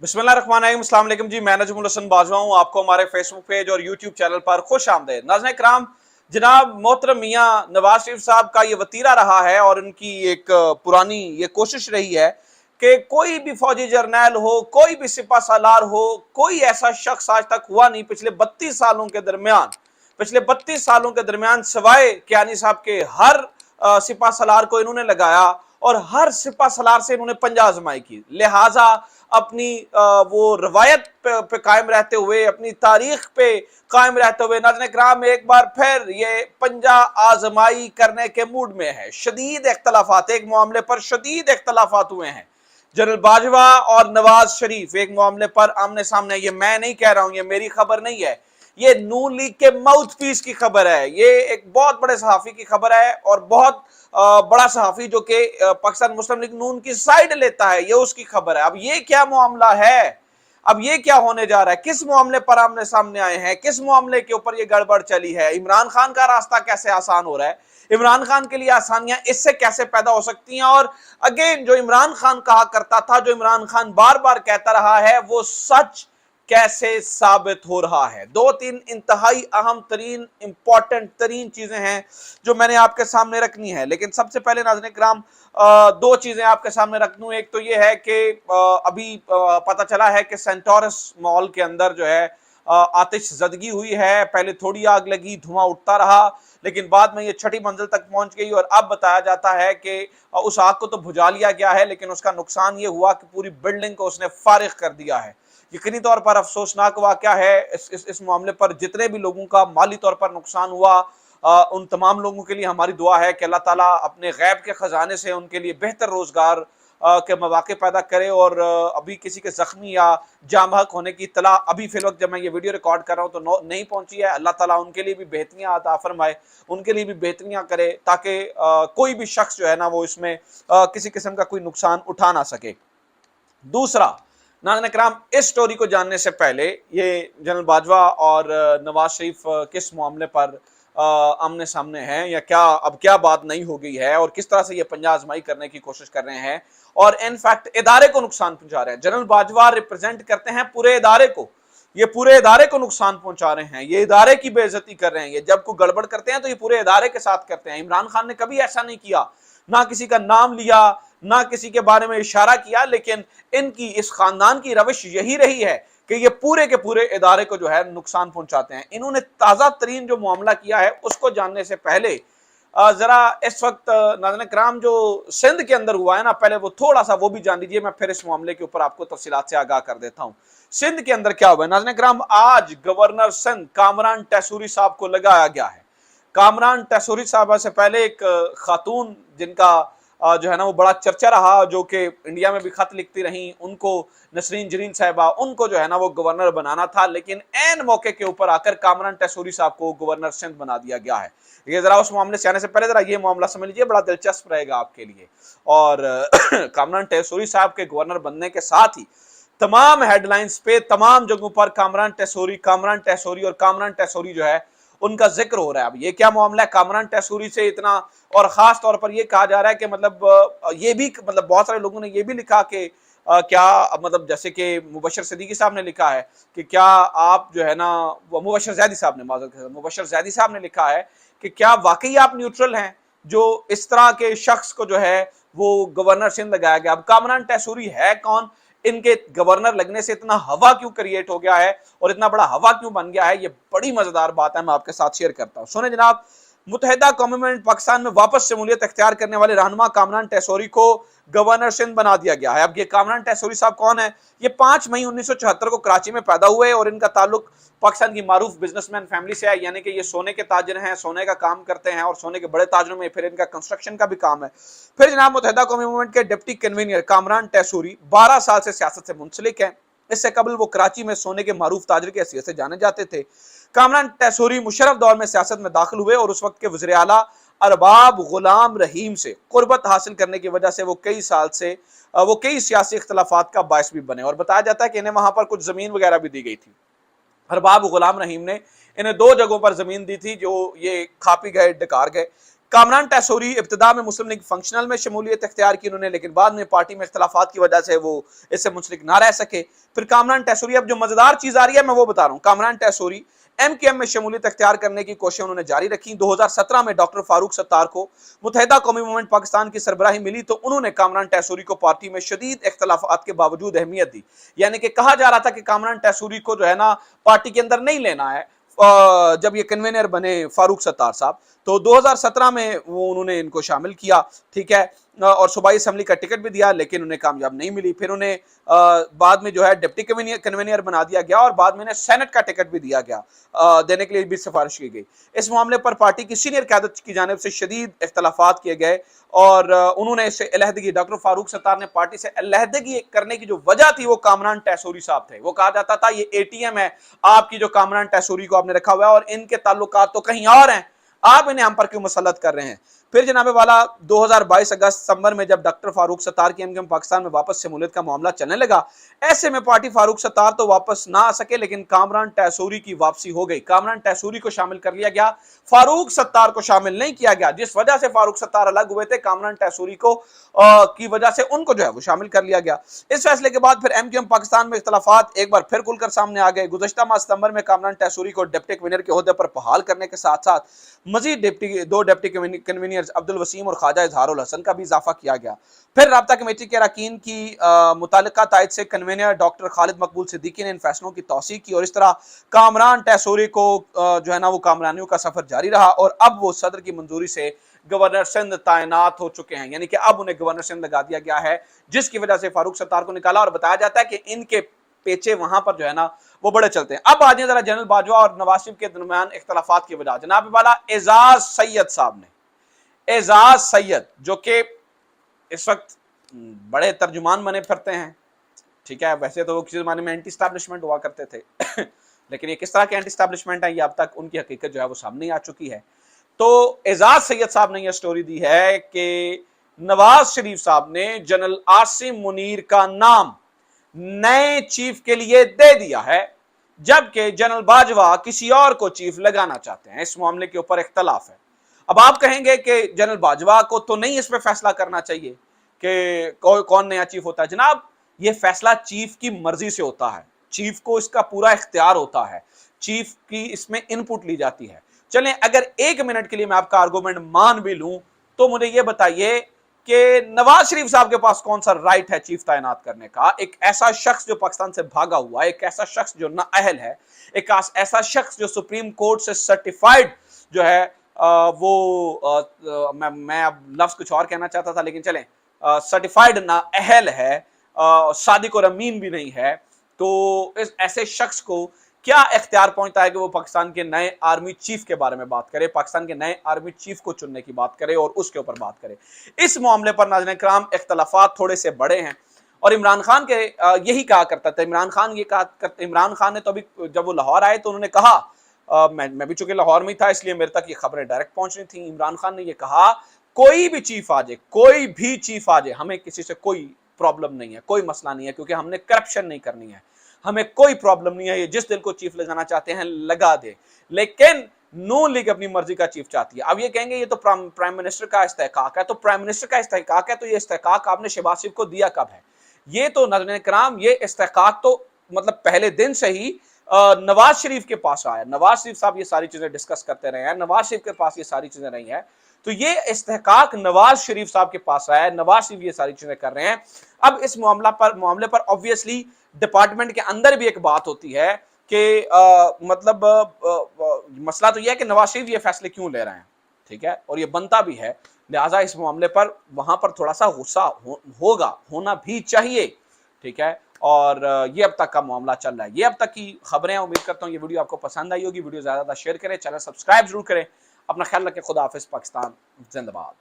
बिस्मिल्लाहिर्रहमानिर्रहीम, अस्सलाम वालेकुम जी। मैं नजमुल हसन बाजवा हूँ। आपको हमारे फेसबुक पेज और यूट्यूब चैनल पर खुश आमदेद। नाज़रीन इकराम, जनाब मोहतरम मियाँ नवाज शरीफ साहब का ये वतीरा रहा है और उनकी एक पुरानी ये कोशिश रही है कि कोई भी फौजी जर्नैल हो, कोई भी सिपा सालार हो, कोई ऐसा शख्स आज तक हुआ नहीं पिछले 32 सालों के दरमियान सवाए कियानी साहब के हर सिपा सलार को इन्होंने लगाया और हर सिपा सलार से इन्होंने पंजा आजमाई की। लिहाजा अपनी वो रवायत पे कायम रहते हुए, अपनी तारीख पे कायम रहते हुए नाज़रीन इकराम एक बार फिर ये पंजा आजमाई करने के मूड में है। शदीद इख्तलाफात, एक मामले पर शदीद इख्तलाफात हुए हैं। जनरल बाजवा और नवाज शरीफ एक मामले पर आमने सामने। ये मैं नहीं कह रहा हूं, ये मेरी खबर नहीं है, ये नून लीग के माउथ पीस की खबर है। ये एक बहुत बड़े सहाफी की खबर है और बहुत बड़ा सहाफी जो कि पाकिस्तान मुस्लिम लीग नून की साइड लेता है, ये उसकी खबर है। अब ये क्या मामला है, अब ये क्या होने जा रहा है, किस मामले पर आमने सामने आए हैं, किस मामले के ऊपर ये गड़बड़ चली है, इमरान खान का रास्ता कैसे आसान हो रहा है, इमरान खान के लिए आसानियां इससे कैसे पैदा हो सकती हैं। और अगेन जो इमरान खान कहा करता था, जो इमरान खान बार बार कहता रहा है, वो सच कैसे साबित हो रहा है। दो तीन इंतहाई अहम तरीन इंपॉर्टेंट तरीन चीजें हैं जो मैंने आपके सामने रखनी है। लेकिन सबसे पहले नाज़रीन किराम दो चीजें आपके सामने रख दूं। एक तो ये है कि अभी पता चला है कि सेंटोरस मॉल के अंदर जो है आतिश ज़दगी हुई है। पहले थोड़ी आग लगी, धुआं उठता रहा, लेकिन बाद में ये छठी मंजिल तक पहुंच गई और अब बताया जाता है कि उस आग को तो बुझा लिया गया है, लेकिन उसका नुकसान ये हुआ कि पूरी बिल्डिंग को उसने फारिग कर दिया है। यकीनी तौर पर अफसोसनाक वाकया है। इस मामले पर जितने भी लोगों का माली तौर पर नुकसान हुआ, उन तमाम लोगों के लिए हमारी दुआ है कि अल्लाह ताला अपने गैब के खजाने से उनके लिए बेहतर रोजगार के मौके पैदा करे। और अभी किसी के जख्मी या जाम बहक होने की इत्तला अभी फिल वक्त जब मैं ये वीडियो रिकॉर्ड कर रहा हूँ तो नहीं पहुंची है। अल्लाह ताला उनके लिए भी बेहतरियां अता फरमाए, उनके लिए भी बेहतरियां करे, ताकि कोई भी शख्स जो है ना वो इसमें किसी किस्म का कोई नुकसान उठा ना सके। दूसरा, नाज़रीन इकराम, इस स्टोरी को जानने से पहले ये जनरल बाजवा और नवाज शरीफ किस मामले पर आमने सामने हैं, या क्या बात नहीं हो गई है और किस तरह से ये पंजा आजमाई करने की कोशिश कर रहे हैं और इनफैक्ट इदारे को नुकसान पहुंचा रहे हैं। जनरल बाजवा रिप्रेजेंट करते हैं पूरे इदारे को, ये पूरे इदारे को नुकसान पहुंचा रहे हैं, ये इदारे की बेइज्जती कर रहे हैं। ये जब कोई गड़बड़ करते हैं तो ये पूरे इदारे के साथ करते हैं। इमरान खान ने कभी ऐसा नहीं किया, ना किसी का नाम लिया, ना किसी के बारे में इशारा किया, लेकिन इनकी इस खानदान की रविश यही रही है कि ये पूरे के पूरे इदारे को जो है नुकसान पहुंचाते हैं। इन्होंने ताजा तरीन जो मामला किया है उसको जानने से पहले जरा इस वक्त नाज़रीन किराम जो सिंध के अंदर हुआ है ना, पहले वो थोड़ा सा वो भी जान लीजिए। मैं फिर इस मामले के ऊपर आपको तफसीलात से आगाह कर देता हूं। सिंध के अंदर क्या हुआ है नाज़रीन किराम, आज गवर्नर सिंध कामरान टैसूरी साहब को लगाया गया है। कामरान टैसूरी साहब से पहले एक खातून जिनका जो है ना वो बड़ा चर्चा रहा, जो कि इंडिया में भी खत लिखती रही, उनको नसरीन जरीन साहिबा, उनको जो है ना वो गवर्नर बनाना था, लेकिन एन मौके के ऊपर आकर कामरान टैसूरी साहब को गवर्नर सिंध बना दिया गया है। ये जरा उस मामले से आने से पहले जरा ये मामला समझ लीजिए, बड़ा दिलचस्प रहेगा आपके लिए। और कामरान टैसूरी साहब के गवर्नर बनने के साथ ही तमाम हेडलाइंस पे तमाम जगहों पर कामरान टैसूरी और कामरान टैसूरी जो है उनका जिक्र हो रहा है। अब ये क्या मामला है कामरान टैसूरी से इतना, और खास तौर पर ये कहा जा रहा है कि मतलब ये भी मतलब बहुत सारे लोगों ने ये भी लिखा कि क्या मतलब जैसे कि मुबशर सिद्दीकी साहब ने लिखा है कि क्या आप जो है ना, मुबशर जैदी साहब ने लिखा है कि क्या वाकई आप न्यूट्रल हैं जो इस तरह के शख्स को जो है वो गवर्नर सिंध लगाया गया। अब कामरान टैसूरी है कौन, इनके गवर्नर लगने से इतना हवा क्यों क्रिएट हो गया है और इतना बड़ा हवा क्यों बन गया है, ये बड़ी मजेदार बात है, मैं आपके साथ शेयर करता हूं। सुने जनाब, मुत्तहिदा कौमी में पाकिस्तान में वापस शमूलियत अख्तियार करने वाले रहनुमा कामरान टैसूरी को गवर्नर सिंध बना दिया गया है। अब ये कामरान टैसूरी साहब कौन है, ये 5 मई 1974 को कराची में पैदा हुए और इनका ताल्लुक पाकिस्तान की मारूफ बिजनेसमैन फैमिली से है, यानी कि ये सोने के ताजर हैं, सोने का काम करते हैं और सोने के बड़े ताजरों में फिर इनका कंस्ट्रक्शन का भी काम है। फिर जनाब, मुत्तहिदा कौमी मूवमेंट के डिप्टी कन्वीनर कामरान टैसूरी 12 साल से सियासत से मुंसलिक हैं। इससे कबल वो कराची में सोने के मारूफ ताजर की हैसियत से जाने जाते थे। कामरान टैसूरी मुशर्रफ दौर में सियासत में दाखिल हुए और उस वक्त के वज़ीर आला अरबाब गुलाम रहीम से कुर्बत हासिल करने की वजह से वो कई सियासी इख्तलाफात का बायस भी बने। और बताया जाता है कि इन्हें वहां पर कुछ जमीन वगैरह भी दी गई थी। अरबाब गुलाम रहीम ने इन्हें 2 जगहों पर जमीन दी थी जो ये खा पी गए, डकार गए। कामरान टैसूरी इब्तिदा में मुस्लिम लीग फंक्शनल में शमूलियत इख्तियार की उन्होंने, लेकिन बाद में पार्टी में इख्तलाफात की वजह से वो इससे मुंसलिक ना रह सके। फिर कामरान टैसूरी, अब जो मजेदार चीज आ रही है मैं वो बता रहा हूँ, कामरान टैसूरी MKM में शमूलियत इख्तियार करने की कोशिश उन्होंने जारी रखी। 2017 में डॉक्टर फारूक सत्तार को मुत्तहिदा कौमी मूवमेंट पाकिस्तान की सरबराही मिली तो उन्होंने कामरान टैसूरी को पार्टी में शदीद इख्तलाफात के बावजूद अहमियत दी। यानी कि कहा जा रहा था कि कामरान टैसूरी को जो है ना पार्टी के अंदर नहीं लेना है। जब ये कन्वीनर बने फारूक सत्तार साहब तो 2017 में वो उन्होंने इनको शामिल किया, ठीक है, और सूबाई असेंबली का टिकट भी दिया, लेकिन उन्हें कामयाब नहीं मिली। फिर उन्हें बाद में जो है डिप्टी कन्वीनर बना दिया गया और बाद में उन्हें सेनेट का टिकट भी दिया गया, देने के लिए भी सिफारिश की गई। इस मामले पर पार्टी की सीनियर क़यादत की जानिब से शदीद इख्तलाफात किए गए और उन्होंने इससे अलहदगी, डॉक्टर फारूक सत्तार ने पार्टी से अलहदगी करने की जो वजह थी वो कामरान टैसूरी साहब थे। वो कहा जाता था ये ATM है आपकी, जो कामरान टैसूरी को आपने रखा हुआ है और इनके ताल्लुकात तो कहीं और हैं, आप इन्हें हम पर क्यों मुसल्लत कर रहे हैं। फिर जनाबे वाला 2022 अगस्त सितंबर में जब डॉक्टर फारूक सत्तार की MKM पाकिस्तान में वापस शमूलियत का मामला चलने लगा, ऐसे में पार्टी फारूक सत्तार तो वापस ना आ सके, लेकिन कामरान टैसूरी की वापसी हो गई। कामरान टैसूरी को शामिल कर लिया गया, फारूक सत्तार को शामिल नहीं किया गया। जिस वजह से फारूक सत्तार अलग हुए थे, कामरान टैसूरी को की वजह से उनको जो है वो शामिल कर लिया गया। इस फैसले के बाद फिर MKM पाकिस्तान में इख्तलाफात एक बार फिर खुलकर सामने आ गए। गुज़श्ता माह सितंबर में कामरान टैसूरी को डिप्टी कन्वीनर के ओहदे पर बहाल करने के साथ साथ मजीद दो डिप्टी कन्वीनर्स अब्दुल वसीम और ख्वाजा इजहारुल हसन का भी इजाफा किया गया। फिर राब्ता कमेटी के अरकान की मुतालिका तायद से कन्वीनर डॉक्टर खालिद मकबूल सिद्दीकी ने इन फैसलों की तौसीह की और इस तरह कामरान टैसूरी को जो है ना वो कामरानियों का सफर जारी रहा और अब वो सदर की मंजूरी से गवर्नर सिंध तैनात हो चुके हैं। यानी कि अब उन्हें गवर्नर सिंध लगा दिया गया है, जिसकी वजह से फारूक सत्तार को निकाला और बताया जाता है कि इनके पेचे वहां पर जो है ना वो बड़े चलते हैं। अब आ जाए जरा जनरल बाजवा और नवाज शरीफ के दरमियान इख्तलाफात की वजह। जनाब वाला एजाज सैयद साहब ने, एजाज सैयद जो कि इस वक्त बड़े तर्जुमान बने फिरते हैं, ठीक है, वैसे तो वो किसी जमाने में एंटी स्टैब्लिशमेंट हुआ करते थे लेकिन ये किस तरह के एंटी स्टैब्लिशमेंट है ये अब तक उनकी हकीकत जो है वो सामने आ चुकी है। तो एजाज सैयद साहब ने यह स्टोरी दी है कि नवाज शरीफ साहब ने जनरल आसिम मुनीर का नाम नए चीफ के लिए दे दिया है, जबकि जनरल बाजवा किसी और को चीफ लगाना चाहते हैं। इस मामले के ऊपर इख्तलाफ है। अब आप कहेंगे कि जनरल बाजवा को तो नहीं इस पर फैसला करना चाहिए कि कौन नया चीफ होता है। जनाब ये फैसला चीफ की मर्जी से होता है, चीफ को इसका पूरा इख्तियार होता है, चीफ की इसमें इनपुट ली जाती है। चलें अगर 1 मिनट के लिए मैं आपका आर्गूमेंट मान भी लूं तो मुझे यह बताइए कि नवाज शरीफ साहब के पास कौन सा राइट है चीफ तैनात करने का। एक ऐसा शख्स जो पाकिस्तान से भागा हुआ है, एक ऐसा शख्स जो नाअहल है, एक ऐसा शख्स जो सुप्रीम कोर्ट से सर्टिफाइड जो है मैं अब लफ्ज कुछ और कहना चाहता था लेकिन चलें सर्टिफाइड नाअहल है, सादिक और अमीन भी नहीं है, तो इस ऐसे शख्स को क्या इख्तियार पहुंचता है कि वो पाकिस्तान के नए आर्मी चीफ के बारे में बात करे, पाकिस्तान के नए आर्मी चीफ को चुनने की बात करे और उसके ऊपर बात करे। इस मामले पर नाज़रीन किराम इख्तलाफात थोड़े से बड़े हैं और इमरान खान के यही कहा करता था। इमरान खान ने तो अभी जब वो लाहौर आए तो उन्होंने कहा, मैं भी चूंकि लाहौर में था इसलिए मेरे तक ये खबरें डायरेक्ट पहुंच रही थी। इमरान खान ने ये कहा कोई भी चीफ आ जाए, कोई भी चीफ आ जाए, हमें किसी से कोई प्रॉब्लम नहीं है, कोई मसला नहीं है, क्योंकि हमने करप्शन नहीं करनी है, हमें कोई प्रॉब्लम नहीं है, ये जिस दिल को चीफ लगाना चाहते हैं लगा दे। लेकिन नून लीग अपनी मर्जी का चीफ चाहती है। अब ये कहेंगे ये तो प्राइम मिनिस्टर का इस्तेहकाक है, तो प्राइम मिनिस्टर का इस्तेहकाक है तो ये इस्तेहकाक आपने शहबाज शरीफ को दिया कब है? ये तो नाज़रीन किराम ये इस्तेहकाक तो मतलब पहले दिन से ही नवाज शरीफ के पास आया। नवाज शरीफ साहब ये सारी चीजें डिस्कस करते रहे हैं, नवाज शरीफ के पास ये सारी चीजें रही हैं, तो ये इस्तेहकाक नवाज शरीफ साहब के पास आया है, नवाज शरीफ ये सारी चीजें कर रहे हैं। अब इस मामले पर ऑब्वियसली डिपार्टमेंट के अंदर भी एक बात होती है कि मसला तो यह है कि नवाज शरीफ ये फैसले क्यों ले रहे हैं, ठीक है, और ये बनता भी है, लिहाजा इस मामले पर वहां पर थोड़ा सा गुस्सा होना भी चाहिए, ठीक है। और ये अब तक का मामला चल रहा है, ये अब तक की खबरें। उम्मीद करता हूँ ये वीडियो आपको पसंद आई होगी। वीडियो ज्यादा शेयर करें, चैनल सब्सक्राइब जरूर करें। अपना ख्याल रखें। खुदा हाफिज। पाकिस्तान जिंदाबाद।